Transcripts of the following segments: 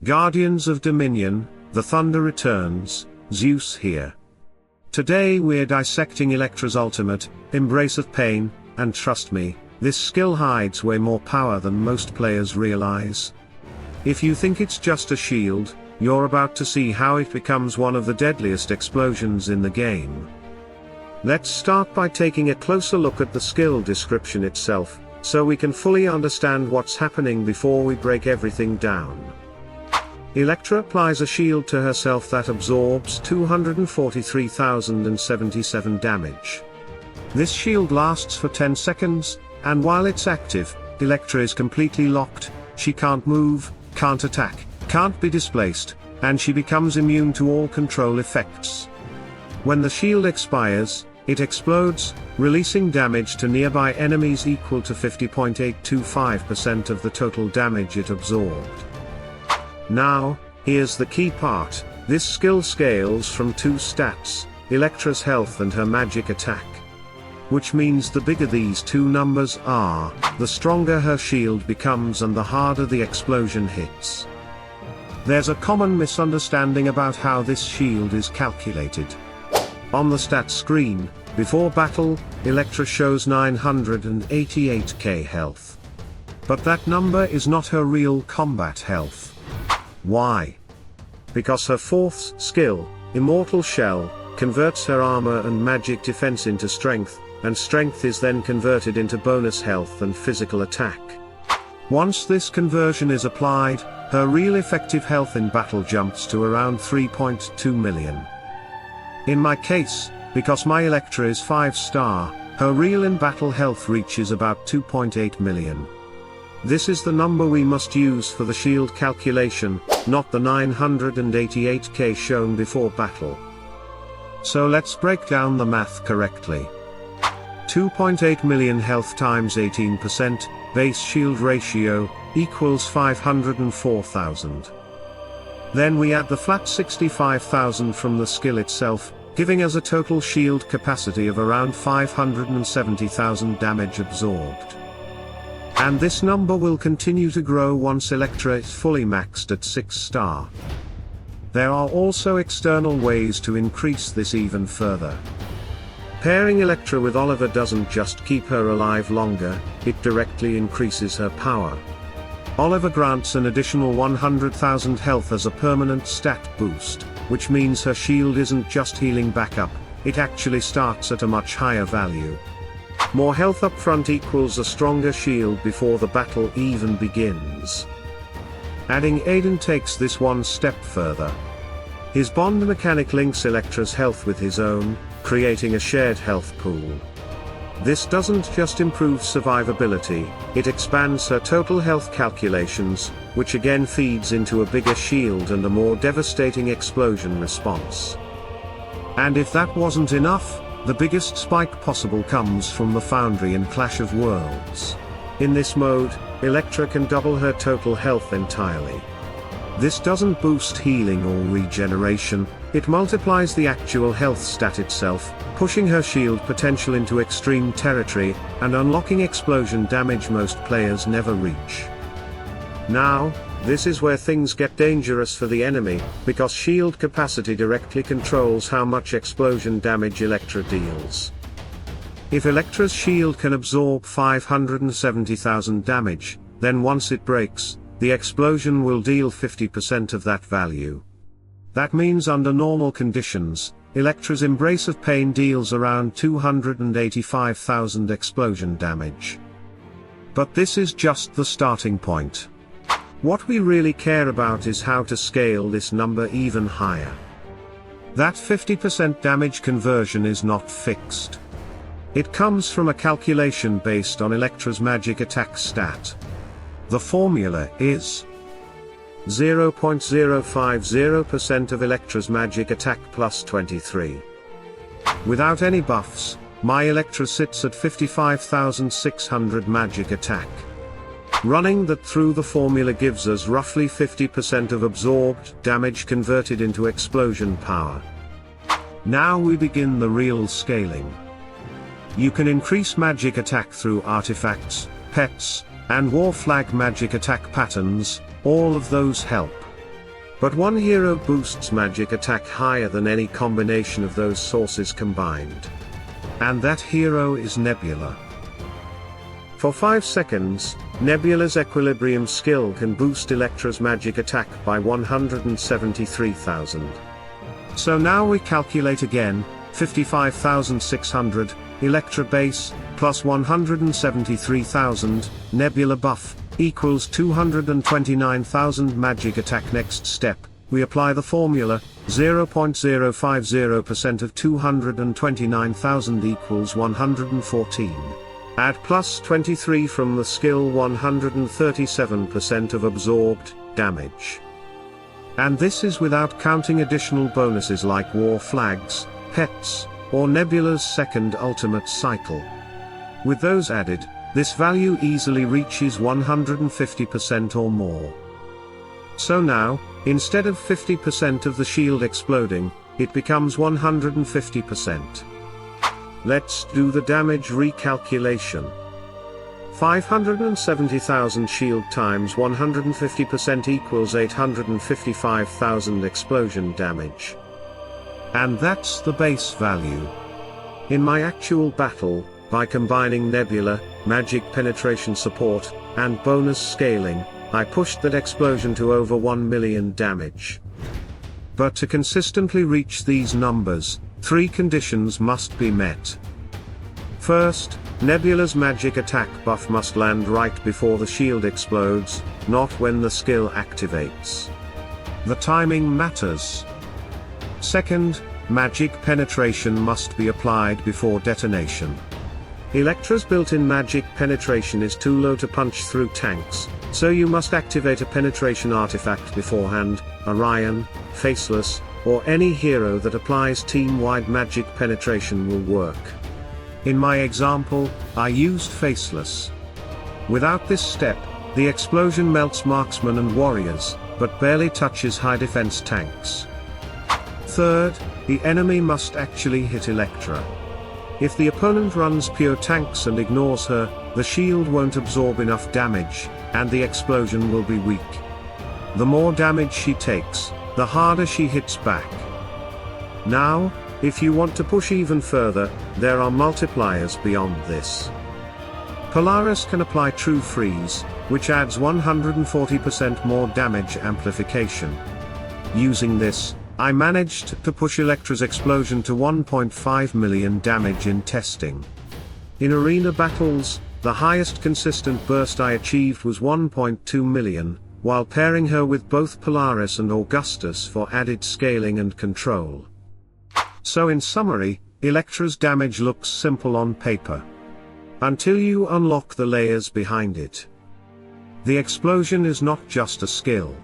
Guardians of Dominion, the thunder returns, Zeus here. Today we're dissecting Electra's ultimate, Embrace of Pain, and trust me, this skill hides way more power than most players realize. If you think it's just a shield, you're about to see how it becomes one of the deadliest explosions in the game. Let's start by taking a closer look at the skill description itself, so we can fully understand what's happening before we break everything down. Electra applies a shield to herself that absorbs 243,077 damage. This shield lasts for 10 seconds, and while it's active, Electra is completely locked, she can't move, can't attack, can't be displaced, and she becomes immune to all control effects. When the shield expires, it explodes, releasing damage to nearby enemies equal to 50.825% of the total damage it absorbed. Now, here's the key part, this skill scales from two stats, Electra's health and her magic attack. Which means the bigger these two numbers are, the stronger her shield becomes and the harder the explosion hits. There's a common misunderstanding about how this shield is calculated. On the stats screen, before battle, Electra shows 988k health. But that number is not her real combat health. Why? Because her fourth skill, Immortal Shell, converts her armor and magic defense into strength, and strength is then converted into bonus health and physical attack. Once this conversion is applied, her real effective health in battle jumps to around 3.2 million. In my case, because my Electra is 5-star, her real in battle health reaches about 2.8 million. This is the number we must use for the shield calculation, not the 988k shown before battle. So let's break down the math correctly. 2.8 million health times 18%, base shield ratio, equals 504,000. Then we add the flat 65,000 from the skill itself, giving us a total shield capacity of around 570,000 damage absorbed. And this number will continue to grow once Electra is fully maxed at 6-star. There are also external ways to increase this even further. Pairing Electra with Oliver doesn't just keep her alive longer, it directly increases her power. Oliver grants an additional 100,000 health as a permanent stat boost, which means her shield isn't just healing back up, it actually starts at a much higher value. More health up front equals a stronger shield before the battle even begins. Adding Aiden takes this one step further. His bond mechanic links Electra's health with his own, creating a shared health pool. This doesn't just improve survivability, it expands her total health calculations, which again feeds into a bigger shield and a more devastating explosion response. And if that wasn't enough, the biggest spike possible comes from the Foundry in Clash of Worlds. In this mode, Electra can double her total health entirely. This doesn't boost healing or regeneration, it multiplies the actual health stat itself, pushing her shield potential into extreme territory, and unlocking explosion damage most players never reach. Now, this is where things get dangerous for the enemy, because shield capacity directly controls how much explosion damage Electra deals. If Electra's shield can absorb 570,000 damage, then once it breaks, the explosion will deal 50% of that value. That means under normal conditions, Electra's Embrace of Pain deals around 285,000 explosion damage. But this is just the starting point. What we really care about is how to scale this number even higher. That 50% damage conversion is not fixed. It comes from a calculation based on Electra's magic attack stat. The formula is 0.050% of Electra's magic attack plus 23. Without any buffs, my Electra sits at 55,600 magic attack. Running that through the formula gives us roughly 50% of absorbed damage converted into explosion power. Now we begin the real scaling. You can increase magic attack through artifacts, pets, and war flag magic attack patterns, all of those help. But one hero boosts magic attack higher than any combination of those sources combined. And that hero is Nebula. For 5 seconds, Nebula's equilibrium skill can boost Electra's magic attack by 173,000. So now we calculate again, 55,600, Electra base, plus 173,000, Nebula buff, equals 229,000 magic attack. Next step, we apply the formula, 0.050% of 229,000 equals 114. Add plus 23 from the skill, 137% of absorbed damage. And this is without counting additional bonuses like war flags, pets, or Nebula's second ultimate cycle. With those added, this value easily reaches 150% or more. So now, instead of 50% of the shield exploding, it becomes 150%. Let's do the damage recalculation. 570,000 shield times 150% equals 855,000 explosion damage. And that's the base value. In my actual battle, by combining Nebula, magic penetration support, and bonus scaling, I pushed that explosion to over 1 million damage. But to consistently reach these numbers, 3 conditions must be met. First, Nebula's magic attack buff must land right before the shield explodes, not when the skill activates. The timing matters. Second, magic penetration must be applied before detonation. Electra's built-in magic penetration is too low to punch through tanks, so you must activate a penetration artifact beforehand, Orion, Faceless, or any hero that applies team-wide magic penetration will work. In my example, I used Faceless. Without this step, the explosion melts marksmen and warriors, but barely touches high defense tanks. Third, the enemy must actually hit Electra. If the opponent runs pure tanks and ignores her, the shield won't absorb enough damage, and the explosion will be weak. The more damage she takes, the harder she hits back. Now, if you want to push even further, there are multipliers beyond this. Polaris can apply True Freeze, which adds 140% more damage amplification. Using this, I managed to push Electra's explosion to 1.5 million damage in testing. In arena battles, the highest consistent burst I achieved was 1.2 million, while pairing her with both Polaris and Augustus for added scaling and control. So in summary, Electra's damage looks simple on paper. Until you unlock the layers behind it. The explosion is not just a skill.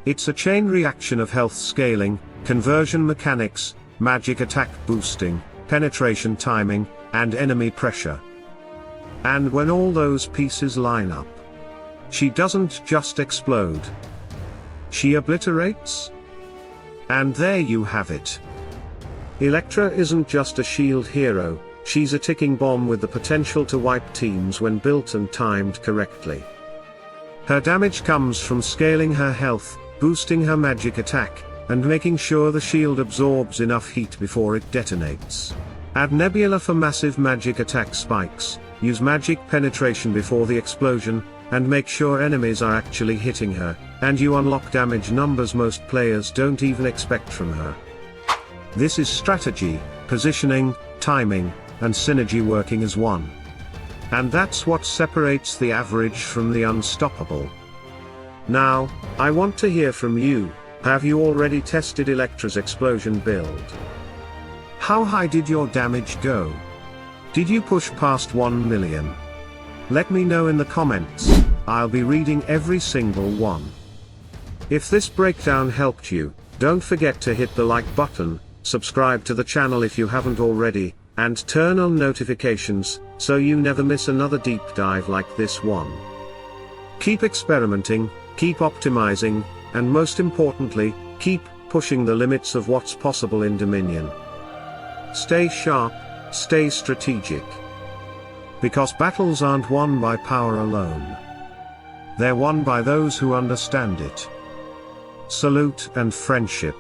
It's a chain reaction of health scaling, conversion mechanics, magic attack boosting, penetration timing, and enemy pressure. And when all those pieces line up, she doesn't just explode. She obliterates. And there you have it. Electra isn't just a shield hero, she's a ticking bomb with the potential to wipe teams when built and timed correctly. Her damage comes from scaling her health, boosting her magic attack, and making sure the shield absorbs enough heat before it detonates. Add Nebula for massive magic attack spikes, use magic penetration before the explosion, and make sure enemies are actually hitting her, and you unlock damage numbers most players don't even expect from her. This is strategy, positioning, timing, and synergy working as one. And that's what separates the average from the unstoppable. Now, I want to hear from you. Have you already tested Electra's explosion build? How high did your damage go? Did you push past 1 million? Let me know in the comments, I'll be reading every single one. If this breakdown helped you, don't forget to hit the like button, subscribe to the channel if you haven't already, and turn on notifications, so you never miss another deep dive like this one. Keep experimenting, keep optimizing, and most importantly, keep pushing the limits of what's possible in Dominion. Stay sharp, stay strategic. Because battles aren't won by power alone. They're won by those who understand it. salute and friendship.